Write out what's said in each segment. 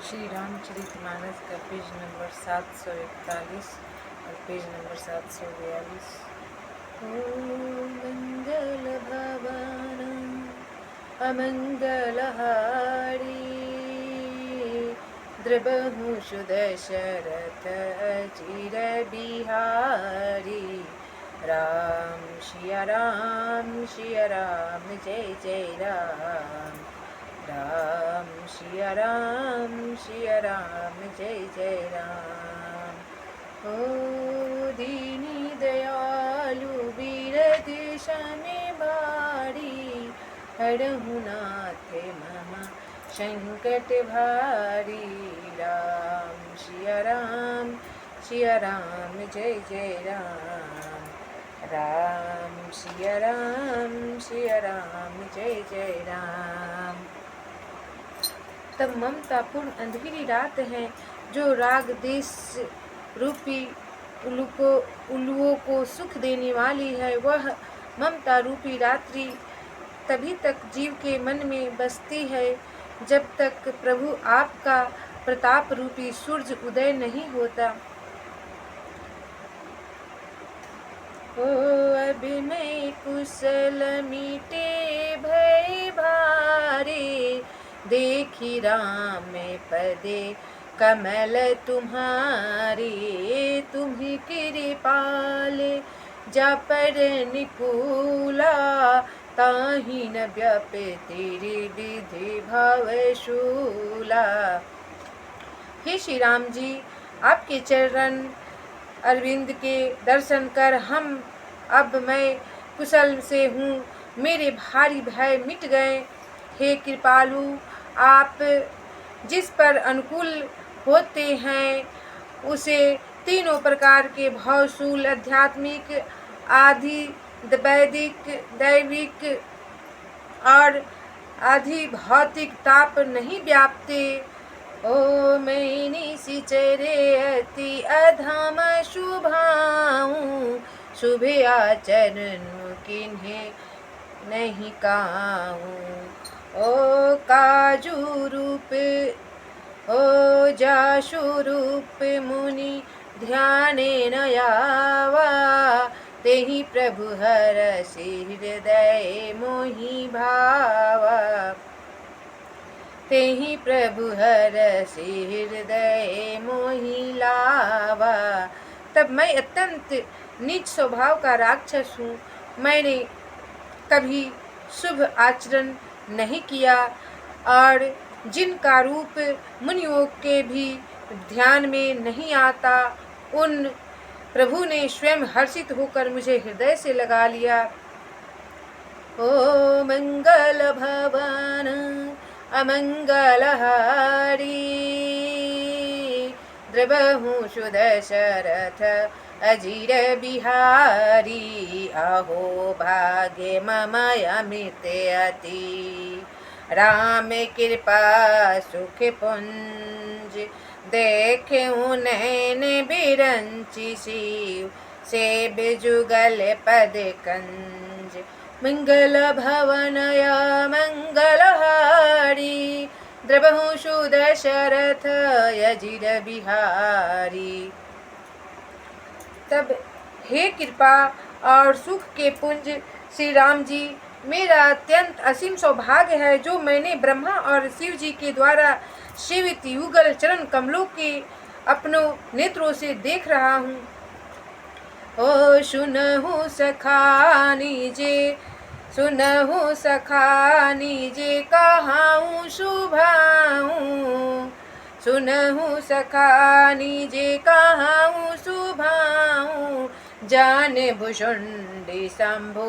श्री रामचरितमानस का page number 741 और page number 742। ओम मंगल भवन अमंगलहारी द्रबहु सुदशरथ चिर बिहारी। राम सिया राम जय जय राम। राम सिया राम जय जय राम। ओ दीनी दयालु बीरति शनि बारी हरहु नाथ मम संकट भारी। राम सिया राम जय जय राम। राम सिया राम जय जय राम। तब ममतापूर्ण अंधेरी रात है जो राग देश रूपी उल्लुओं को सुख देने वाली है। वह ममता रूपी रात्रि तभी तक जीव के मन में बसती है जब तक प्रभु आपका प्रताप रूपी सूरज उदय नहीं होता। ओ अब मैं कुशल मीटे भय भारे देखी राम पदे कमल तुम्हारे। तुम्ही कृपाल जा पर निपुला ताहि न व्यापे तेरी विधि भावशूला। हे श्री राम जी, आपके चरण अरविंद के दर्शन कर अब मैं कुशल से हूँ। मेरे भारी भय मिट गए। हे कृपालु, आप जिस पर अनुकूल होते हैं उसे तीनों प्रकार के भावशूल आध्यात्मिक आदि वैदिक दैविक और आदि भौतिक ताप नहीं व्यापते। ओ मैंने सिचरे अति अधम शुभाऊं शुभे आचरण किन्हें नहीं काऊं। ओ काजू रूप ओ जाशु रूप मुनि ध्याने न आवा तेहि प्रभु हरषि हृदय मोहि भावा। तेहि प्रभु हरषि हृदय मोहि लावा। तब मैं अत्यंत नीच स्वभाव का राक्षस हूँ। मैंने कभी शुभ आचरण नहीं किया और जिनका रूप मुनियों के भी ध्यान में नहीं आता उन प्रभु ने स्वयं हर्षित होकर मुझे हृदय से लगा लिया। ओ मंगल भवन अमंगलहारी द्रबहु सुदशरथ अजीर बिहारी। अहो भाग्य मम अमित अति राम कृपा सुख पुंज देखे नैन बिरंचि शिव से बिजुगल पद कंज। मंगल भवनय मंगलहारी द्रबहु सुदशरथ अजीर बिहारी। तब हे कृपा और सुख के पुंज श्री राम जी, मेरा अत्यंत असीम सौभाग्य है जो मैंने ब्रह्मा और शिव जी के द्वारा सेवित युगल चरण कमलों के अपनों नेत्रों से देख रहा हूँ। ओ सुनहु सखा नीजे कहाऊँ शुभाऊँ। सुनहु सखा नीजे कहाऊँ शुभाऊँ जाने भुषुंडी शंभु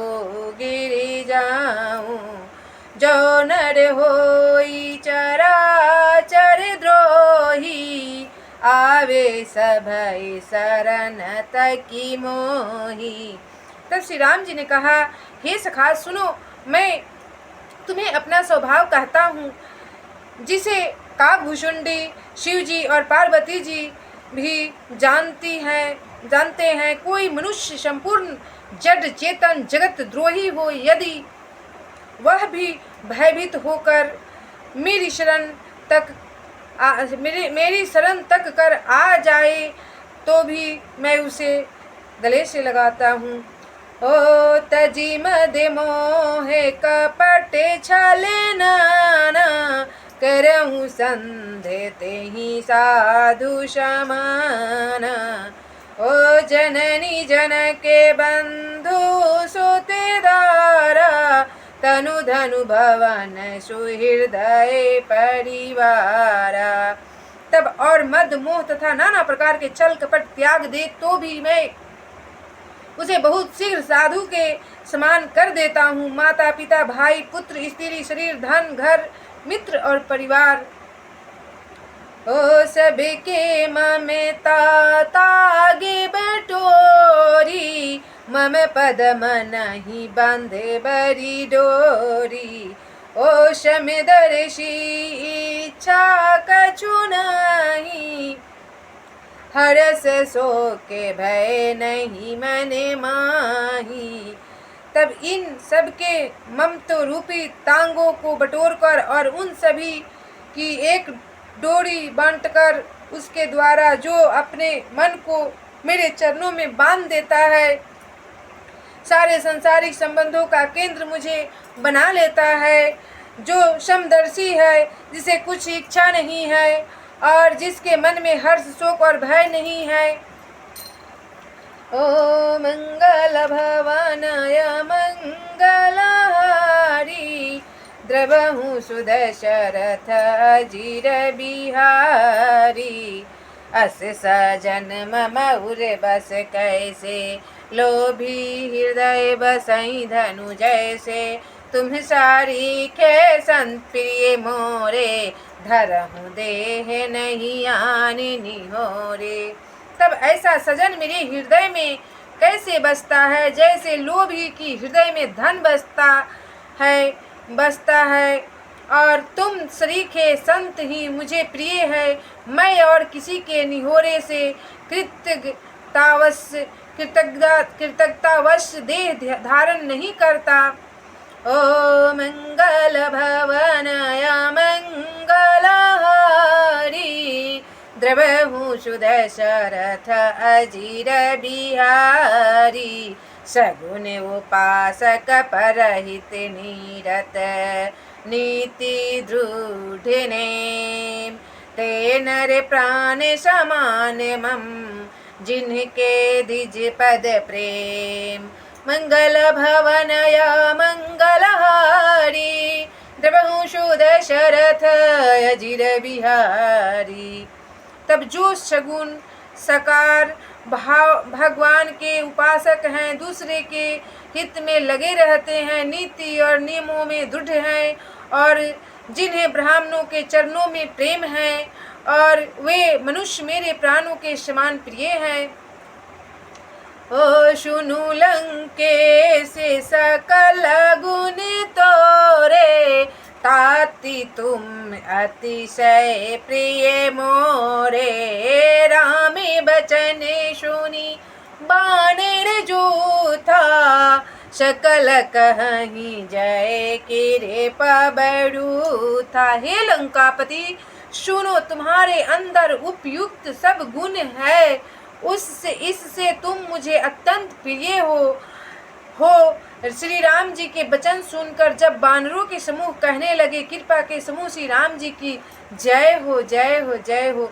गिरि जाऊँ। जो नर होई चराचर द्रोही आवे सभय शरण तकी मोही। तब श्री राम जी ने कहा, हे सखा सुनो, मैं तुम्हें अपना स्वभाव कहता हूँ जिसे काकभूषुंडी शिव जी और पार्वती जी भी जानते हैं। कोई मनुष्य संपूर्ण जड़ चेतन जगत द्रोही हो, यदि वह भी भयभीत होकर मेरी शरण तक मेरी शरण तक कर आ जाए तो भी मैं उसे गले से लगाता हूँ। ओ तजी मद मोहे कपटे छले नाना, करहूँ संधे तेहि साधु समाना। ओ जननी जनके बंधु सुतेदारा, तनु धनु भवन सुहृदय परिवारा। तब और मद मोह तथा नाना प्रकार के छल कपट त्याग दे तो भी मैं उसे बहुत शीघ्र साधु के समान कर देता हूँ। माता पिता भाई पुत्र स्त्री शरीर धन घर मित्र और परिवार, ओ सबके ममता तागे बटोरी, मम पद मनहि बांधे बरी डोरी। ओ शमदर्शी इच्छा कछु नहीं, हरस शोके भय नहीं मने माही। तब इन सबके ममत्व रूपी तांगों को बटोरकर और उन सभी की एक डोरी बांटकर उसके द्वारा जो अपने मन को मेरे चरणों में बांध देता है, सारे संसारिक संबंधों का केंद्र मुझे बना लेता है, जो समदर्शी है, जिसे कुछ इच्छा नहीं है और जिसके मन में हर्ष शोक और भय नहीं है। ओ मंगल भवनय मंगलहारी, द्रवहु सुदशरथ अजीर बिहारी। अस सजन मम उर बस कैसे, लोभी हृदय बसई धनु जैसे। तुम सारी खे संत प्रिय मोरे, धरहु देह नहीं आने निहोरे। तब ऐसा सजन मेरे हृदय में कैसे बसता है, जैसे लोभी की हृदय में धन बसता है। और तुम सरीखे संत ही मुझे प्रिय है। मैं और किसी के निहोरे से कृतज्ञतावश देह धारण नहीं करता। ओ मंगल भवनय मंगलहारी, द्रवहु सुदशरथ अजीर बिहारी। सगुन उपासक परहित नीरत, नीति दृढ़ नेम। ते नर प्राण समान मम, जिनके द्विज पद प्रेम। मंगल भवनय मंगलहारी, द्रवहु सुदशरथ अजीर बिहारी। तब जो सगुन सकार भगवान के उपासक हैं, दूसरे के हित में लगे रहते हैं, नीति और नियमों में दृढ़ हैं, और जिन्हें ब्राह्मणों के चरणों में प्रेम है, और वे मनुष्य मेरे प्राणों के समान प्रिय हैं। ओ सुनु लंके से सकल गुण तोरे, ताति तुम अतिशय प्रिय मोरे। रामे बचने सुनी बाणेर जूथा, सकल कहीं जय किरे पबड़ू था। हे लंकापति, सुनो, तुम्हारे अंदर उपयुक्त सब गुण है, उससे इससे तुम मुझे अत्यंत प्रिय हो। श्री राम जी के वचन सुनकर जब वानरों के समूह कहने लगे, कृपा के समूह श्री राम जी की जय हो, जय हो, जय हो।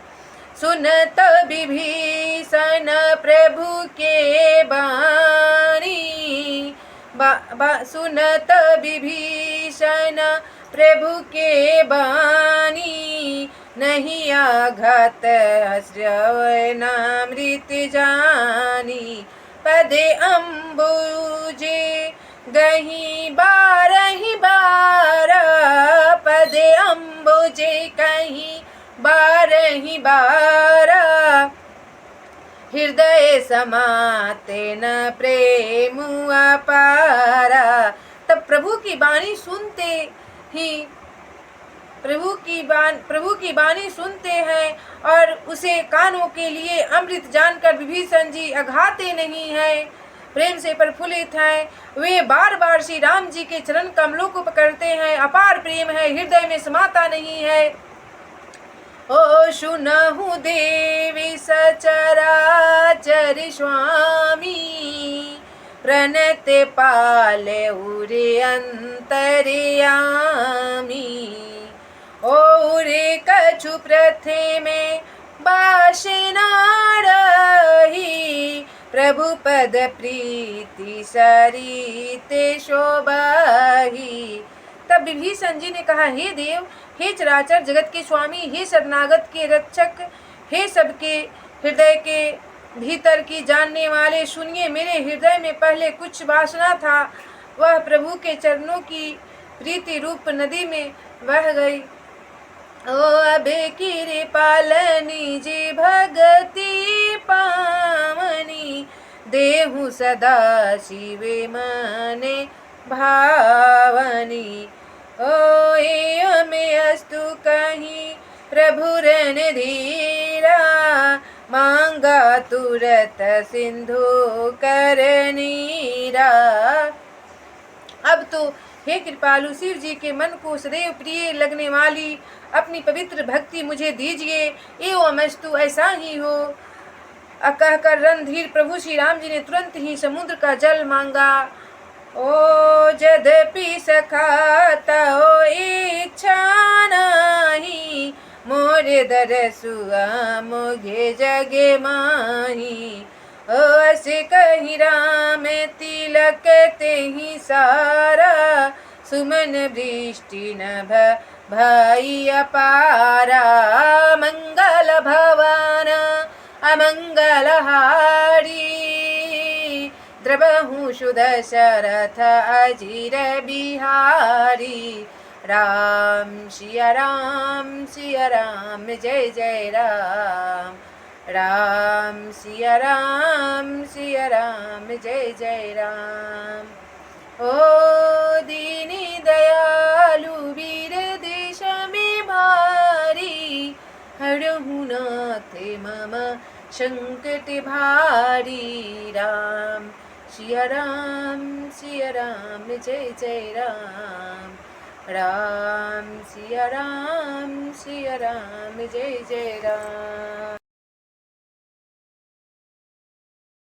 सुनत विभीषण प्रभु के बाणी, सुनत विभीषण प्रभु के बानी। नहीं आघात श्रवणामृत जानी, पदे अम्बुजे गही बारहि बारा। पदे अम्बुजे कहीं बारहि बारा, हृदय समाते न प्रेम अपारा। तब प्रभु की बाणी सुनते ही प्रभु की बाणी सुनते हैं और उसे कानों के लिए अमृत जानकर विभीषण जी अघाते नहीं हैं, प्रेम से प्रफुल्लित हैं। वे बार बार श्री राम जी के चरण कमलों को पकड़ते हैं, अपार प्रेम है, हृदय में समाता नहीं है। ओ सुनहु देवी सचराचर स्वामी, प्रणत पाले उरे अंतर्यामी। ओरे कछु प्रथमे बासना रही, प्रभु पद प्रीति सरिते शोभाही। तब विभीषण जी ने कहा, हे देव, हे चराचर जगत के स्वामी, हे शरणागत के रक्षक, हे सबके हृदय के भीतर की जानने वाले, सुनिए, मेरे हृदय में पहले कुछ वासना था, वह प्रभु के चरणों की प्रीति रूप नदी में बह गई। ओ अबे कृपालनी जी भगति पावनी, देहु सदा शिवे मने भावनी। ओ एय में अस्तु कहीं प्रभु रन धीरा, मांगा तुरत सिंधु करनीरा। अब तो हे कृपालु शिव जी के मन को सदैव प्रिय लगने वाली अपनी पवित्र भक्ति मुझे दीजिए। एवं अस्तु, ऐसा ही हो। कहकर रणधीर प्रभु श्री राम जी ने तुरंत ही समुद्र का जल मांगा। ओ यद्यपि सखाता हो इच्छा नहीं, मोरे दरसुआ मोघे जगे माही। ओ असे कही राम तिलक ते ही सारा, सुमन वृष्टि न भाई अपारा। मंगल भवन अमंगल हारी, द्रवहु सुदशरथ अजीर बिहारी। राम सिया राम सिया राम, जय जय राम। राम सिया राम सिया राम, जय जय राम। ओ दीनी दयालु वीर देश में भारी, हरहु नाथ मम संकट भारी। राम सिया राम सिया राम, जय जय राम। राम सिया राम सिया राम, जय जय राम।